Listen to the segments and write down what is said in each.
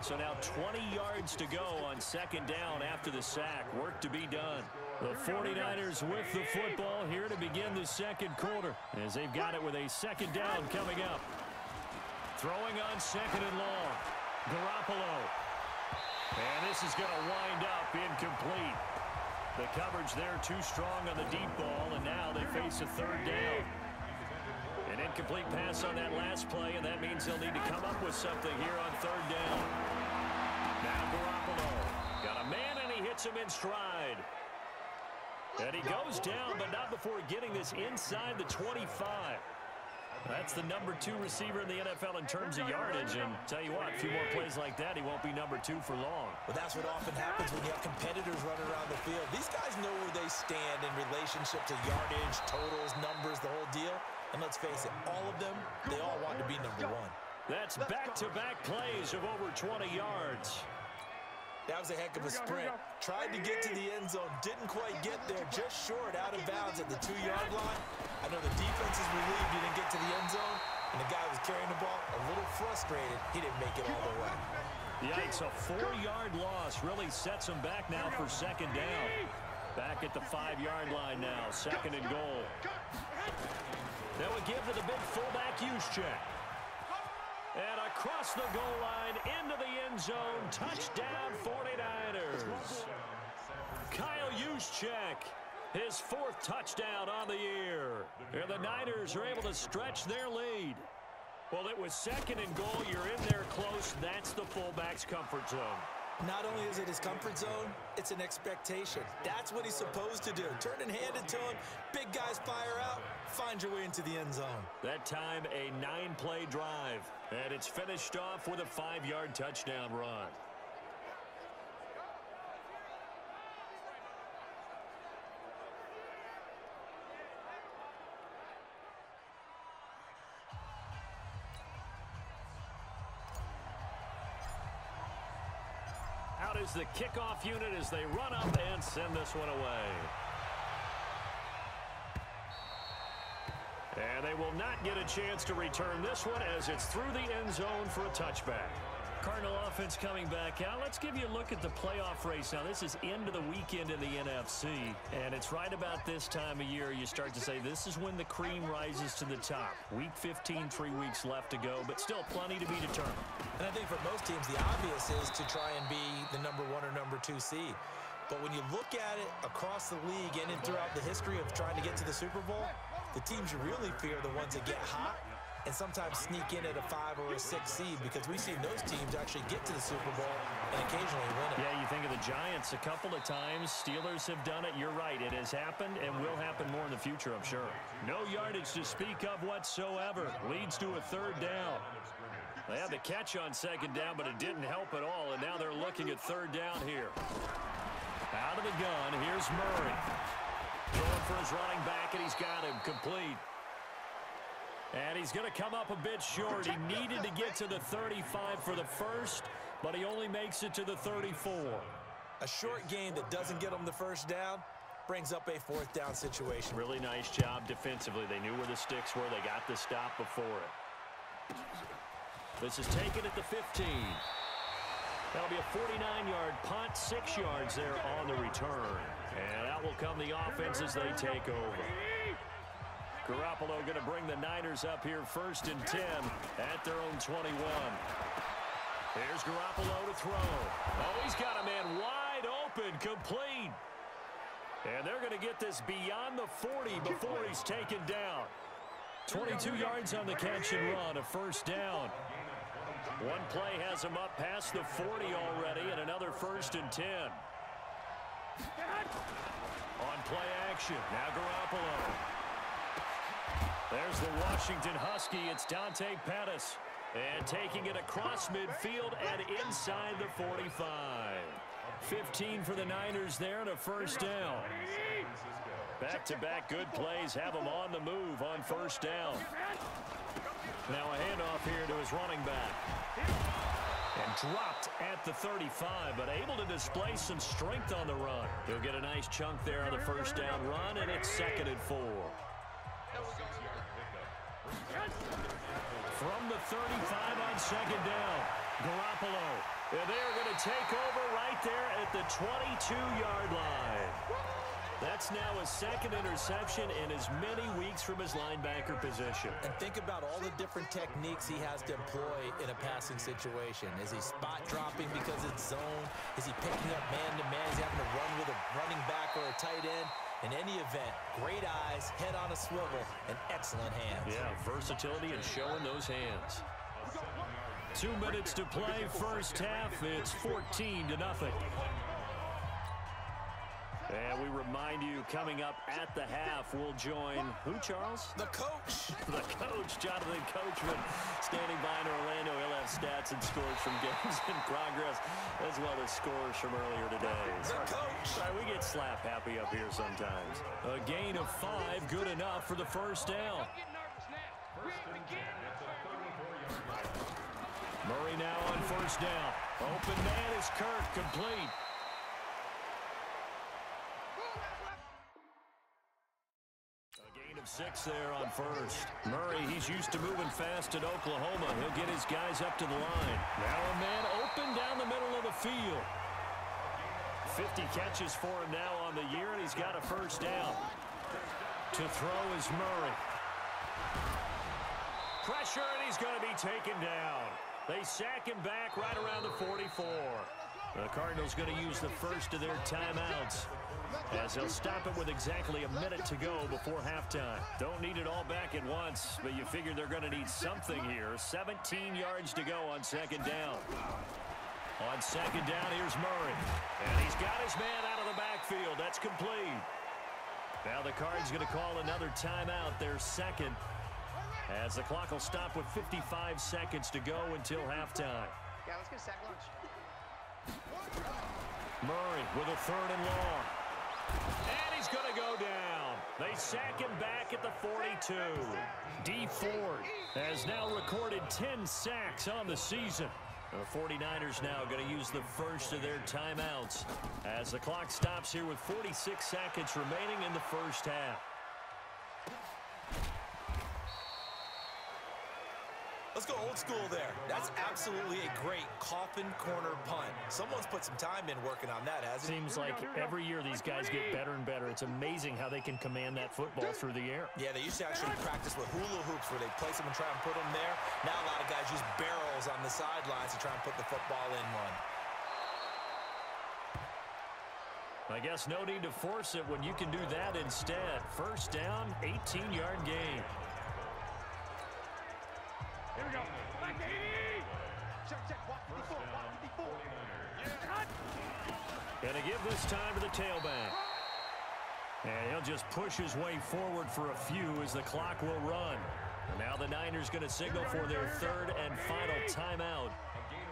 So now 20 yards to go on second down after the sack. Work to be done. The 49ers with the football here to begin the second quarter as they've got it with a second down coming up. Throwing on second and long. Garoppolo. And this is going to wind up incomplete. The coverage there too strong on the deep ball, and now they face a third down. An incomplete pass on that last play, and that means they'll need to come up with something here on third down. Now Garoppolo. Got a man, and he hits him in stride. And he goes down, but not before getting this inside the 25. That's the number 2 receiver in the NFL in terms of yardage. And tell you what, a few more plays like that, he won't be number 2 for long. Well, that's what often happens when you have competitors running around the field. These guys know where they stand in relationship to yardage, totals, numbers, the whole deal. And let's face it, all of them, they all want to be number 1. That's back-to-back plays of over 20 yards. That was a heck of a sprint. Tried to get to the end zone, didn't quite get there, just short, out of bounds at the 2-yard line. I know the defense is relieved he didn't get to the end zone, and the guy who was carrying the ball a little frustrated. He didn't make it all the way. Yikes, a 4-yard loss really sets him back now for second down. Back at the 5-yard line now, second and goal. They will give to the big fullback Juszczyk. And across the goal line, into the end zone, touchdown 49ers. Kyle Juszczyk, his 4th touchdown on the year. And the Niners are able to stretch their lead. Well, it was second and goal. You're in there close. That's the fullback's comfort zone. Not only is it his comfort zone, it's an expectation. That's what he's supposed to do. Turn and hand it to him. Big guys fire out. Find your way into the end zone. That time, a 9-play drive. And it's finished off with a 5-yard touchdown run. Out is the kickoff unit as they run up and send this one away. And they will not get a chance to return this one as it's through the end zone for a touchback. Cardinal offense coming back out. Let's give you a look at the playoff race. Now, this is into the weekend in the NFC, and it's right about this time of year you start to say this is when the cream rises to the top. Week 15, 3 weeks left to go, but still plenty to be determined. And I think for most teams, the obvious is to try and be the number 1 or number 2 seed. But when you look at it across the league and throughout the history of trying to get to the Super Bowl, the teams you really fear are the ones that get hot and sometimes sneak in at a 5 or a 6 seed, because we've seen those teams actually get to the Super Bowl and occasionally win it. Yeah, you think of the Giants a couple of times. Steelers have done it. You're right. It has happened and will happen more in the future, I'm sure. No yardage to speak of whatsoever. Leads to a third down. They had the catch on second down, but it didn't help at all, and now they're looking at third down here. Out of the gun, here's Murray. Throwing for his running back, and he's got him complete. And he's going to come up a bit short. He needed to get to the 35 for the first, but he only makes it to the 34. A short gain that doesn't get him the first down brings up a 4th down situation. Really nice job defensively. They knew where the sticks were. They got the stop before it. This is taken at the 15. That'll be a 49-yard punt, 6 yards there on the return. And out will come the offense as they take over. Garoppolo going to bring the Niners up here 1st and 10 at their own 21. Here's Garoppolo to throw. Oh, he's got a man wide open, complete. And they're going to get this beyond the 40 before he's taken down. 22 yards on the catch and run, a 1st down. One play has him up past the 40 already, and another 1st and 10. On play action, now Garoppolo. There's the Washington Husky. It's Dante Pettis. And taking it across midfield and inside the 45. 15 for the Niners there and a 1st down. Back-to-back good plays have him on the move on 1st down. Now a handoff here to his running back. And dropped at the 35, but able to display some strength on the run. He'll get a nice chunk there on the 1st down run, and it's 2nd and 4. From the 35 on 2nd down, Garoppolo And they are going to take over right there at the 22-yard line. That's now a second interception in as many weeks from his linebacker position. And think about all the different techniques he has to employ in a passing situation. Is he spot dropping because it's zone? Is he picking up man-to-man? Is he having to run with a running back or a tight end? In any event, great eyes, head on a swivel, and excellent hands. Yeah, versatility and showing those hands. 2 minutes to play, first half. It's 14-0. And we remind you, coming up at the half, we'll join who, Charles? The coach. The coach, Jonathan Coachman, standing by in Orlando. He'll have stats and scores from games in progress, as well as scores from earlier today. The coach. All right, we get slap happy up here sometimes. A gain of 5, good enough for the first down. Murray now on first down. Open man is Kirk, complete. A gain of 6 there on first. Murray, he's used to moving fast at Oklahoma. He'll get his guys up to the line. Now a man open down the middle of the field. 50 catches for him now on the year, and he's got a first down. To throw is Murray. Pressure, and he's going to be taken down. They sack him back right around the 44. The Cardinals going to use the first of their timeouts, as they'll stop it with exactly a minute to go before halftime. Don't need it all back at once, but you figure they're going to need something here. 17 yards to go on second down. On second down, here's Murray. And he's got his man out of the backfield. That's complete. Now the Cards going to call another timeout, their second, as the clock will stop with 55 seconds to go until halftime. Yeah, let's get a sack lunch. Murray with a third and long. And he's going to go down. They sack him back at the 42. D Ford has now recorded 10 sacks on the season. The 49ers now going to use the first of their timeouts as the clock stops here with 46 seconds remaining in the first half. Let's go old school there. That's absolutely a great coffin corner punt. Someone's put some time in working on that, hasn't it? Seems like every year these guys get better and better. It's amazing how they can command that football through the air. Yeah, they used to actually practice with hula hoops where they place them and try and put them there. Now a lot of guys use barrels on the sidelines to try and put the football in one. I guess no need to force it when you can do that instead. First down, 18-yard gain. Here we go. Back to check. Walk 54. Gonna give this time to the tailback. And he'll just push his way forward for a few as the clock will run. And now the Niners going to signal for their third and final timeout,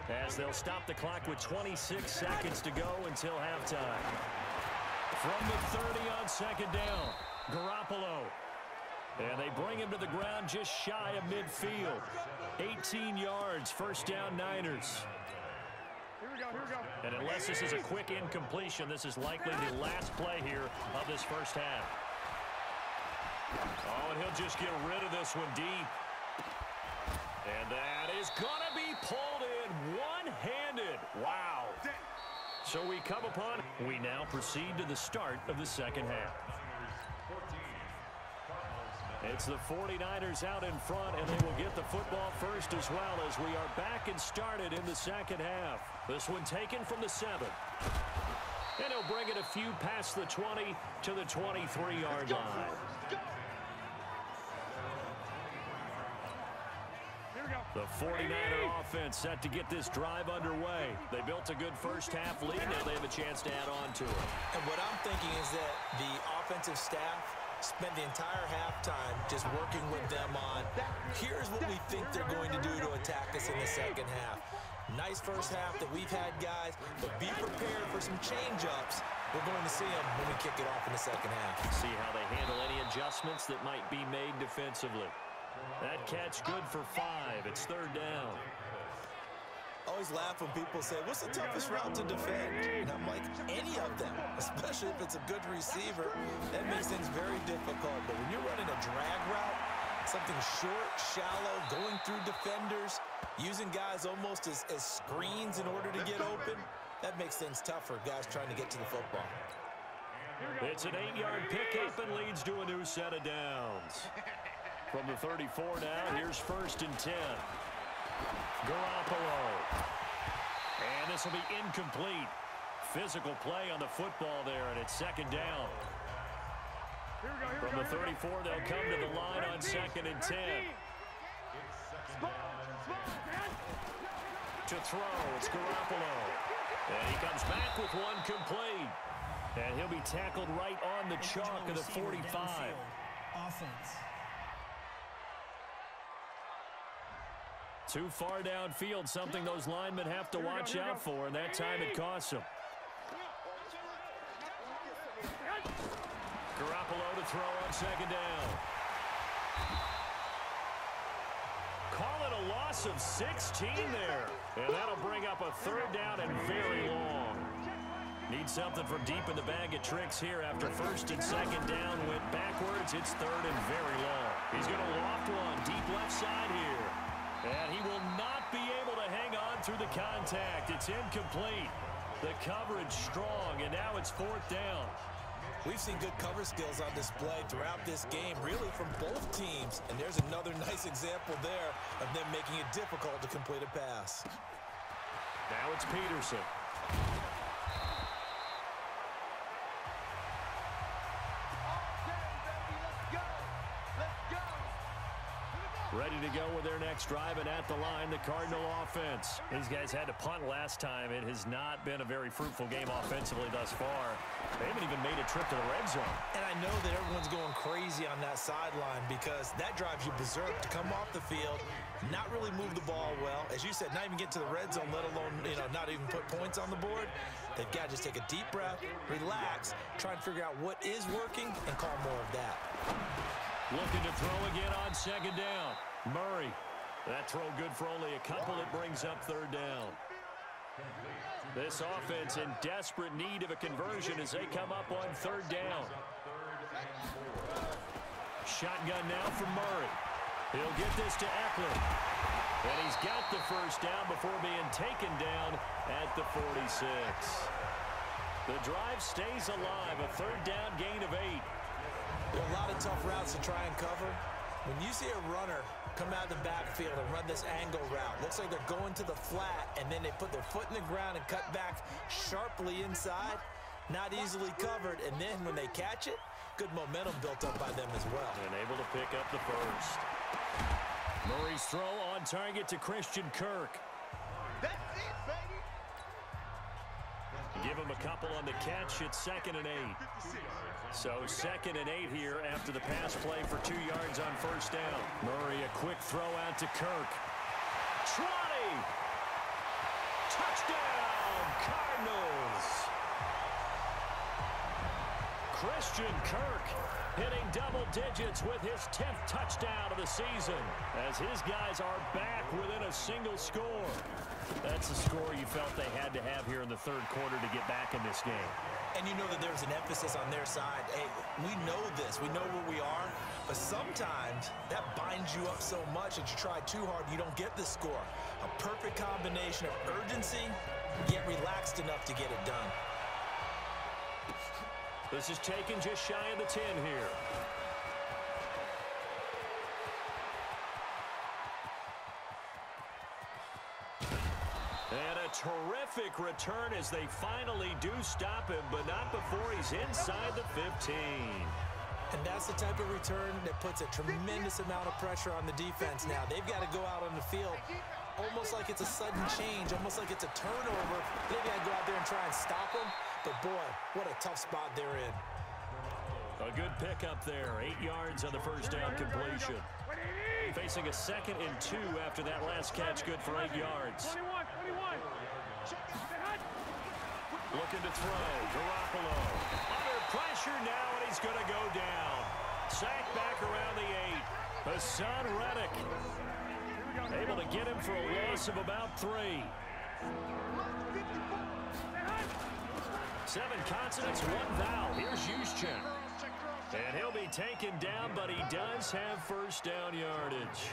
as they'll stop the clock with 26 seconds to go until halftime. From the 30 on second down, Garoppolo. And they bring him to the ground just shy of midfield. 18 yards, first down Niners. Here we go. And unless this is a quick incompletion, this is likely the last play here of this first half. Oh, and he'll just get rid of this one deep. And that is going to be pulled in one-handed. Wow. So we now proceed to the start of the second half. It's the 49ers out in front, and they will get the football first as well, as we are back and started in the second half. This one taken from the 7. And he'll bring it a few past the 20 to the 23-yard line. The 49er offense set to get this drive underway. They built a good first half lead. Now they have a chance to add on to it. And what I'm thinking is that the offensive staff spent the entire halftime just working with them on, here's what we think they're going to do to attack us in the second half. Nice first half that we've had, guys, but be prepared for some change-ups. We're going to see them when we kick it off in the second half. See how they handle any adjustments that might be made defensively. That catch good for 5. It's third down. I always laugh when people say, what's the toughest route to defend? And I'm like, any of them, especially if it's a good receiver. That makes things very difficult. But when you're running a drag route, something short, shallow, going through defenders, Using guys almost as screens in order to get open, that makes things tough for guys trying to get to the football. It's an 8-yard pickup and leads to a new set of downs. From the 34 now, here's 1st and 10. Garoppolo. And this will be incomplete. Physical play on the football there, and it's 2nd down. From the 34, they'll come to the line on 2nd and 10. To throw, it's Garoppolo. And he comes back with one complete. And he'll be tackled right on the chalk of the 45. Offense. Too far downfield, something those linemen have to watch out for, and that time it costs them. Garoppolo to throw on 2nd down. Call it a loss of 16 there. And that'll bring up a 3rd down and very long. Need something from deep in the bag of tricks here after 1st and 2nd down went backwards. It's 3rd and very long. He's going to loft one deep left side here. And he will not be able to hang on through the contact. It's incomplete. The coverage strong, and now it's 4th down. We've seen good cover skills on display throughout this game, really from both teams. And there's another nice example there of them making it difficult to complete a pass. Now it's Peterson. Ready to go with their next drive, and at the line, the Cardinal offense. These guys had to punt last time. It has not been a very fruitful game offensively thus far. They haven't even made a trip to the red zone. And I know that everyone's going crazy on that sideline because that drives you berserk to come off the field, not really move the ball well. As you said, not even get to the red zone, let alone, not even put points on the board. They've got to just take a deep breath, relax, try and figure out what is working, and call more of that. Looking to throw again on 2nd down. Murray. That throw good for only a couple. It brings up 3rd down. This offense in desperate need of a conversion as they come up on 3rd down. Shotgun now for Murray. He'll get this to Eckler. And he's got the 1st down before being taken down at the 46. The drive stays alive. A 3rd down gain of 8. There are a lot of tough routes to try and cover. When you see a runner come out of the backfield and run this angle route, looks like they're going to the flat, and then they put their foot in the ground and cut back sharply inside, not easily covered, and then when they catch it, good momentum built up by them as well. And able to pick up the 1st. Murray's throw on target to Christian Kirk. That's it, baby. Give him a couple on the catch. It's 2nd and 8. So 2nd and 8 here after the pass play for 2 yards on 1st down. Murray, a quick throw out to Kirk. Trotty! Touchdown, Cardinals! Christian Kirk hitting double digits with his 10th touchdown of the season as his guys are back within a single score. That's the score you felt they had to have here in the 3rd quarter to get back in this game. And you know that there's an emphasis on their side. Hey, we know this. We know where we are. But sometimes that binds you up so much that you try too hard, you don't get the score. A perfect combination of urgency, yet relaxed enough to get it done. This is taken just shy of the 10 here. And a terrific return as they finally do stop him, but not before he's inside the 15. And that's the type of return that puts a tremendous amount of pressure on the defense now. They've got to go out on the field almost like it's a sudden change, almost like it's a turnover. They've got to go out there and try and stop him. But, boy, what a tough spot they're in. A good pickup there. 8 yards on the 1st down completion. Facing a 2nd and 2 after that last catch, good for 8 yards. 21. Looking to throw. Garoppolo. Under pressure now, and he's going to go down. Sacked back around the 8. Hassan Reddick. Able to get him for a loss of about 3. 7 consonants, 1 vowel. Here's Juszczyk. And he'll be taken down, but he does have 1st down yardage.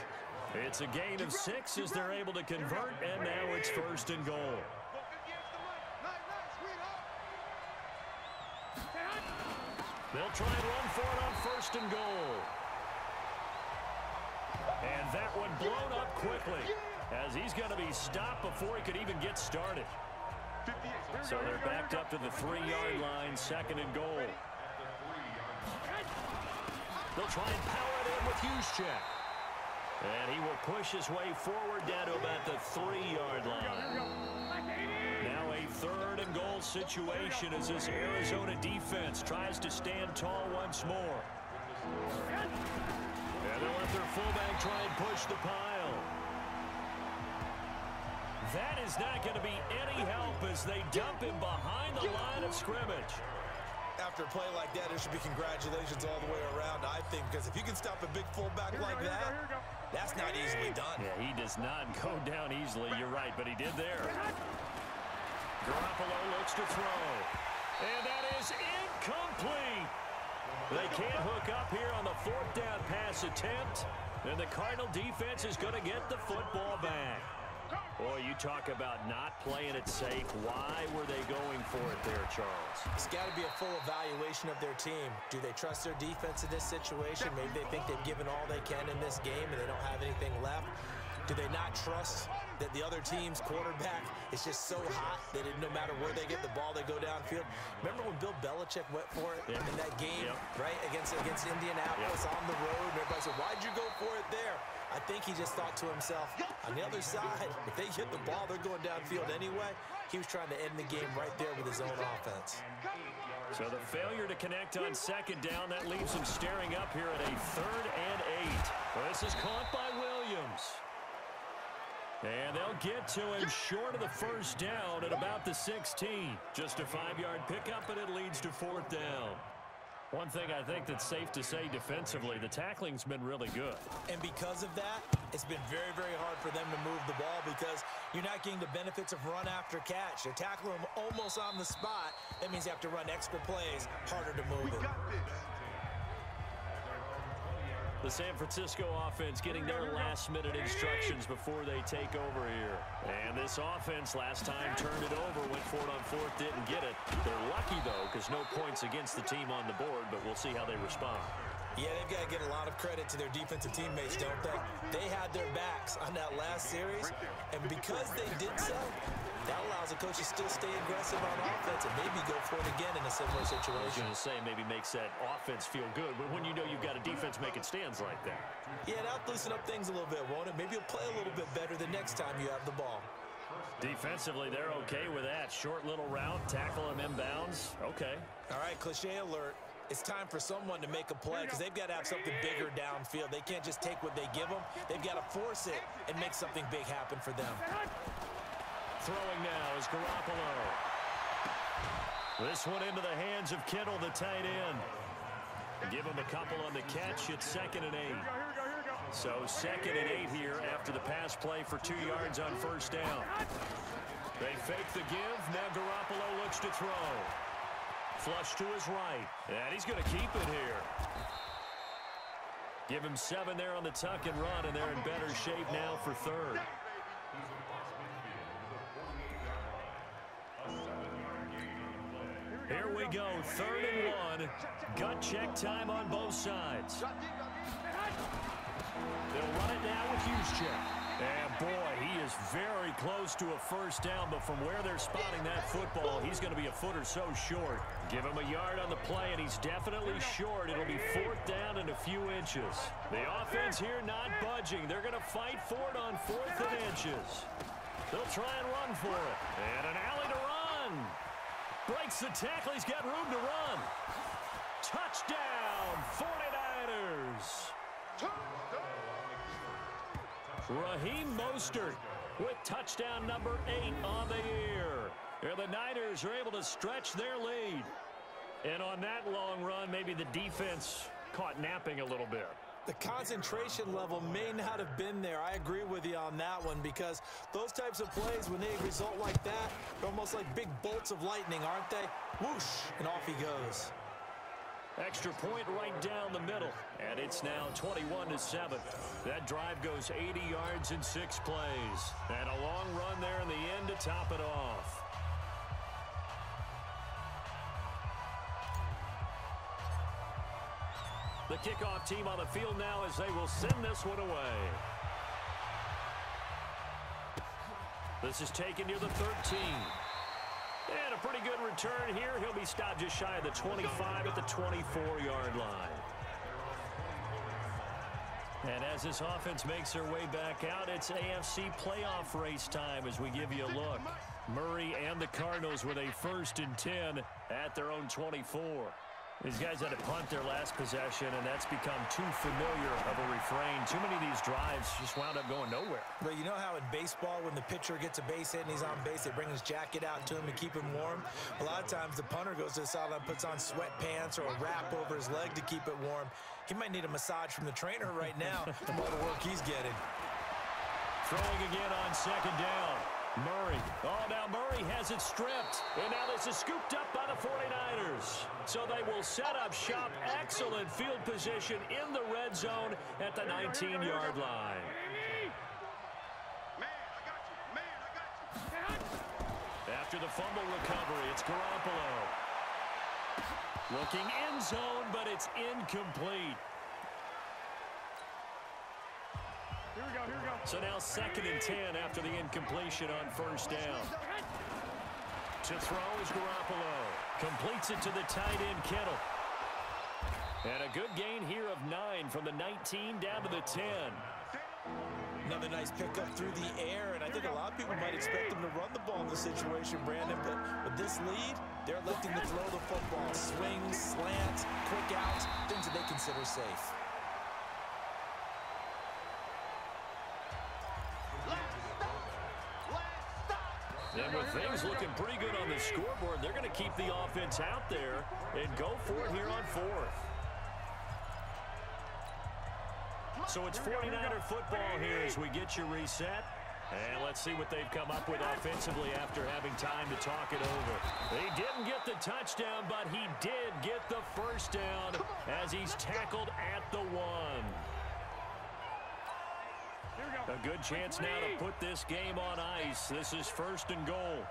It's a gain of 6 as they're able to convert, and now it's 1st and goal. They'll try and run for it on 1st and goal. And that one blown up quickly as he's going to be stopped before he could even get started. So they're backed up to the 3-yard line, 2nd and goal. They'll try and power it in with Juszczyk. And he will push his way forward down to about the 3-yard line. Now a 3rd and goal situation as this Arizona defense tries to stand tall once more. And they'll let their fullback try and push the pile. That is not going to be any help as they dump him behind the line of scrimmage. After a play like that, there should be congratulations all the way around, I think, because if you can stop a big fullback like that, that's not easily done. Yeah, he does not go down easily. You're right, but he did there. Garoppolo looks to throw. And that is incomplete. They can't hook up here on the 4th down pass attempt. And the Cardinal defense is going to get the football back. Boy, you talk about not playing it safe. Why were they going for it there, Charles? It's got to be a full evaluation of their team. Do they trust their defense in this situation? Maybe they think they've given all they can in this game and they don't have anything left. Do they not trust that the other team's quarterback is just so hot that no matter where they get the ball, they go downfield? Remember when Bill Belichick went for it in that game, right, against Indianapolis on the road? And everybody said, why'd you go for it there? I think he just thought to himself, on the other side, if they get the ball, they're going downfield anyway. He was trying to end the game right there with his own offense. So the failure to connect on 2nd down, that leaves him staring up here at a 3rd and 8. Well, this is caught by Williams. And they'll get to him short of the 1st down at about the 16. Just a 5-yard pickup, and it leads to 4th down. One thing I think that's safe to say defensively, the tackling's been really good. And because of that, it's been very, very hard for them to move the ball because you're not getting the benefits of run after catch. They're tackling them almost on the spot. That means you have to run extra plays, harder to move it. The San Francisco offense getting their last-minute instructions before they take over here. And this offense last time turned it over, went for it on 4th, didn't get it. They're lucky, though, because no points against the team on the board, but we'll see how they respond. Yeah, they've got to get a lot of credit to their defensive teammates, don't they? They had their backs on that last series, and because they did so, that allows the coach to still stay aggressive on offense and maybe go for it again in a similar situation. I was going to say maybe makes that offense feel good, but when you know you've got a defense making stands like that. Yeah, that'll loosen up things a little bit, won't it? Maybe you'll play a little bit better the next time you have the ball. Defensively, they're okay with that. Short little route, tackle him inbounds. Okay. All right, cliche alert. It's time for someone to make a play because they've got to have something bigger downfield. They can't just take what they give them. They've got to force it and make something big happen for them. Throwing now is Garoppolo. This one into the hands of Kittle, the tight end. Give him a couple on the catch. It's 2nd and 8. So 2nd and 8 here after the pass play for 2 yards on 1st down. They fake the give. Now Garoppolo looks to throw. Flush to his right. And he's going to keep it here. Give him 7 there on the tuck and run, and they're in better shape now for 3rd. Here we go, 3rd and 1. Gut check time on both sides. They'll run it now with Juszczyk. And boy, he is very close to a 1st down, but from where they're spotting that football, he's going to be a foot or so short. Give him a yard on the play, and he's definitely short. It'll be 4th down and a few inches. The offense here not budging. They're going to fight for it on 4th and inches. They'll try and run for it. And an alley to run. Breaks the tackle. He's got room to run. Touchdown, 49ers. Raheem Mostert with touchdown number 8 on the year. And the Niners are able to stretch their lead. And on that long run, maybe the defense caught napping a little bit. The concentration level may not have been there. I agree with you on that one because those types of plays, when they result like that, they're almost like big bolts of lightning, aren't they? Whoosh, and off he goes. Extra point right down the middle, and it's now 21-7. That drive goes 80 yards in 6 plays, and a long run there in the end to top it off. The kickoff team on the field now as they will send this one away. This is taken near the 13. And a pretty good return here. He'll be stopped just shy of the 25 at the 24-yard line. And as this offense makes their way back out, it's AFC playoff race time as we give you a look. Murray and the Cardinals with a 1st and 10 at their own 24. These guys had to punt their last possession, and that's become too familiar of a refrain. Too many of these drives just wound up going nowhere. But you know how in baseball, when the pitcher gets a base hit and he's on base, they bring his jacket out to him to keep him warm? A lot of times the punter goes to the sideline, puts on sweatpants or a wrap over his leg to keep it warm. He might need a massage from the trainer right now from all the work he's getting. Throwing again on 2nd down. Murray. Oh, now Murray has it stripped. And now this is scooped up by the 49ers. So they will set up shop. Excellent field position in the red zone at the 19-yard line. After the fumble recovery, it's Garoppolo. Looking end zone, but it's incomplete. Here we go, here we go. So now 2nd and 10 after the incompletion on 1st down. To throw is Garoppolo. Completes it to the tight end, Kittle. And a good gain here of 9 from the 19 down to the 10. Another nice pickup through the air, and I think a lot of people might expect them to run the ball in this situation, Brandon, but with this lead, they're electing to throw the football. Swings, slants, quick outs, things that they consider safe. And with things looking pretty good on the scoreboard, they're going to keep the offense out there and go for it here on 4th. So it's 49er football here as we get you reset. And let's see what they've come up with offensively after having time to talk it over. He didn't get the touchdown, but he did get the 1st down as he's tackled at the 1. A good chance now to put this game on ice. This is 1st and goal.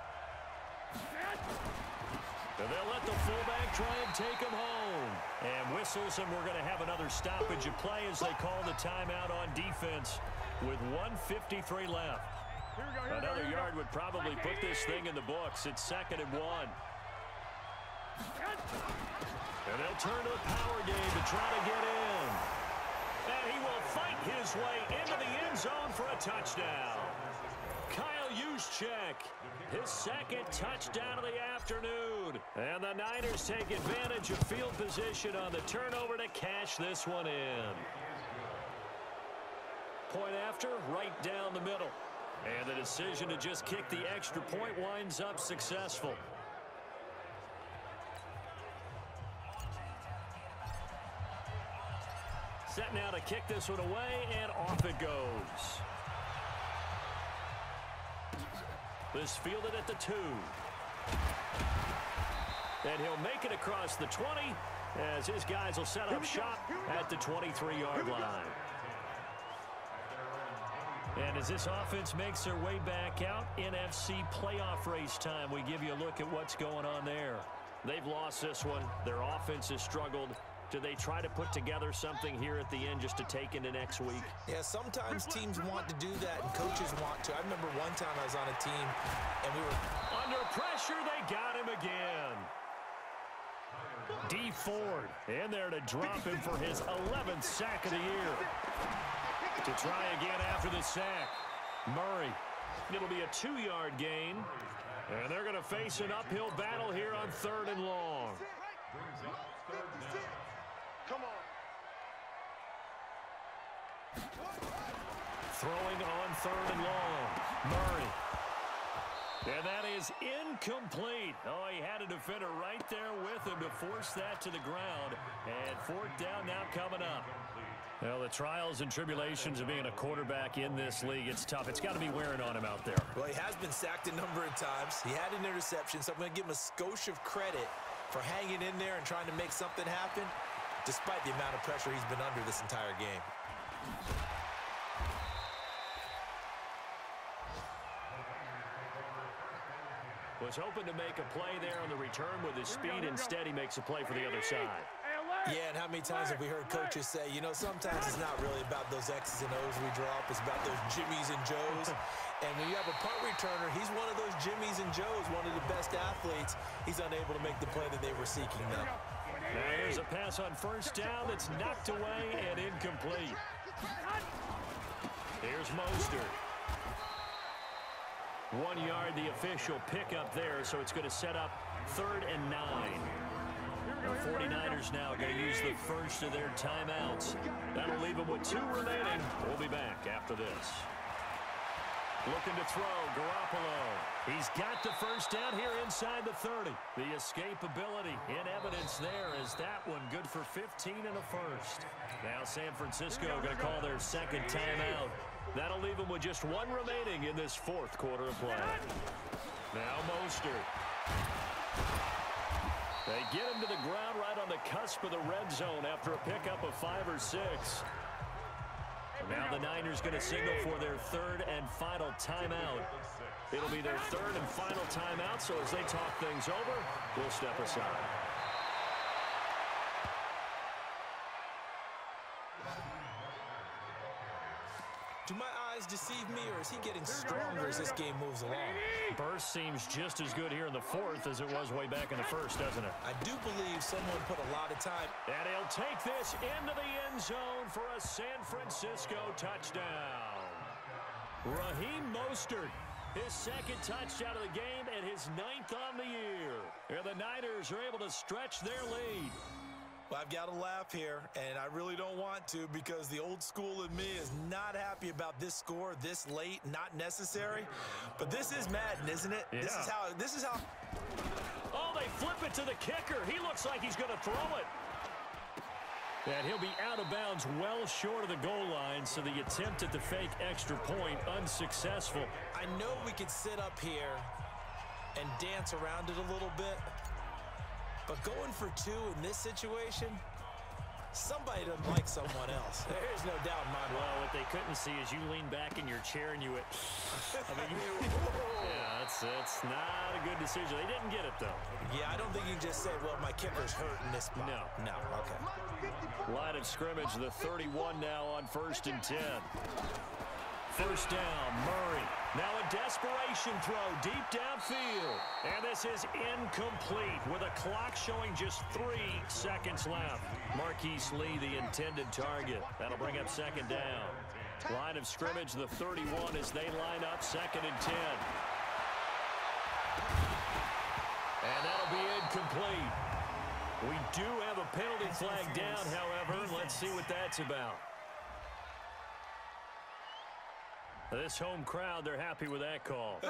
And they'll let the fullback try and take him home. And whistles, and we're going to have another stoppage of play as they call the timeout on defense with 1:53 left. Another yard would probably put this thing in the books. It's 2nd and 1. And they'll turn to the power game to try to get in. And he will fight his way into the end zone for a touchdown. Kyle Juszczyk, his 2nd touchdown of the afternoon. And the Niners take advantage of field position on the turnover to cash this one in. Point after, right down the middle. And the decision to just kick the extra point winds up successful. Set now to kick this one away, and off it goes. This fielded at the 2. And he'll make it across the 20 as his guys will set up shop at the 23-yard line. And as this offense makes their way back out, NFC playoff race time, we give you a look at what's going on there. They've lost this one. Their offense has struggled. Do they try to put together something here at the end just to take into next week? Yeah, sometimes teams want to do that and coaches want to. I remember one time I was on a team and we were under pressure. They got him again. D. Ford in there to drop him for his 11th sack of the year. To try again after the sack. Murray. It'll be a 2-yard gain. And they're going to face an uphill battle here on 3rd and long. Come on. Throwing on 3rd and long. Murray. And that is incomplete. Oh, he had a defender right there with him to force that to the ground. And 4th down now coming up. Well, the trials and tribulations of being a quarterback in this league, it's tough. It's got to be wearing on him out there. Well, he has been sacked a number of times. He had an interception, so I'm going to give him a skosh of credit for hanging in there and trying to make something happen, despite the amount of pressure he's been under this entire game. Was hoping to make a play there on the return with his speed. Instead, he makes a play for the other side. Yeah, and how many times have we heard coaches say, you know, sometimes it's not really about those X's and O's we draw up. It's about those Jimmies and Joes. And when you have a punt returner, he's one of those Jimmies and Joes, one of the best athletes. He's unable to make the play that they were seeking now. Now here's a pass on first down that's knocked away and incomplete. Here's Mostert. 1 yard, the official pickup there, so it's going to set up 3rd and 9. The 49ers now going to use the first of their timeouts. That'll leave them with 2 remaining. We'll be back after this. Looking to throw, Garoppolo. He's got the first down here inside the 30. The escapability in evidence there is that one good for 15 and a first. Now San Francisco going to call their second timeout. That'll leave them with just 1 remaining in this 4th quarter of play. Now Mostert. They get him to the ground right on the cusp of the red zone after a pickup of 5 or 6. Now the Niners going to signal for their 3rd and final timeout. It'll be their 3rd and final timeout, so as they talk things over, we'll step aside. Do my eyes deceive me, or is he getting stronger as this game moves along? Burst seems just as good here in the 4th as it was way back in the 1st, doesn't it? I do believe someone put a lot of time. And he'll take this into the end zone for a San Francisco touchdown. Raheem Mostert, his 2nd touchdown of the game and his 9th on the year. And the Niners are able to stretch their lead. Well, I've got to laugh here, and I really don't want to because the old school in me is not happy about this score this late, not necessary. But this is Madden, isn't it? Yeah. This is how. Oh, they flip it to the kicker. He looks like he's going to throw it. And he'll be out of bounds well short of the goal line, so the attempt at the fake extra point unsuccessful. I know we could sit up here and dance around it a little bit, but going for 2 in this situation, somebody doesn't like someone else. There's no doubt in my mind. Well, what they couldn't see is you lean back in your chair and you went, yeah, that's not a good decision. They didn't get it, though. Yeah, I don't think you can just say, well, my kicker's hurt in this spot. No, okay. Line of scrimmage, the 31 now on 1st and 10. First down, Murray. Now a desperation throw deep downfield. And this is incomplete with a clock showing just 3 seconds left. Marquise Lee, the intended target. That'll bring up 2nd down. Line of scrimmage, the 31 as they line up 2nd and 10. And that'll be incomplete. We do have a penalty flag down, however. Let's see what that's about. This home crowd, they're happy with that call.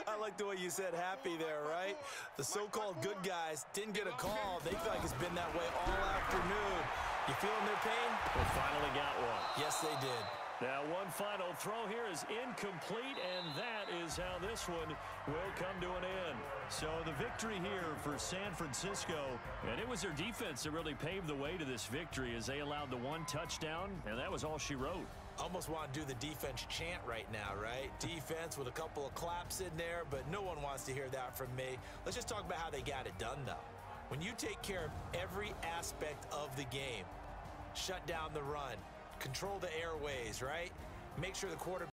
I like the way you said happy there, right? The so-called good guys didn't get a call. They feel like it's been that way all afternoon. You feeling their pain? They finally got one. Yes, they did. Now one final throw here is incomplete, and that is how this one will come to an end. So the victory here for San Francisco, and it was their defense that really paved the way to this victory as they allowed the 1 touchdown, and that was all she wrote. Almost want to do the defense chant right now, right? Defense with a couple of claps in there, but no one wants to hear that from me. Let's just talk about how they got it done, though. When you take care of every aspect of the game, shut down the run, control the airways, right? Make sure the quarterback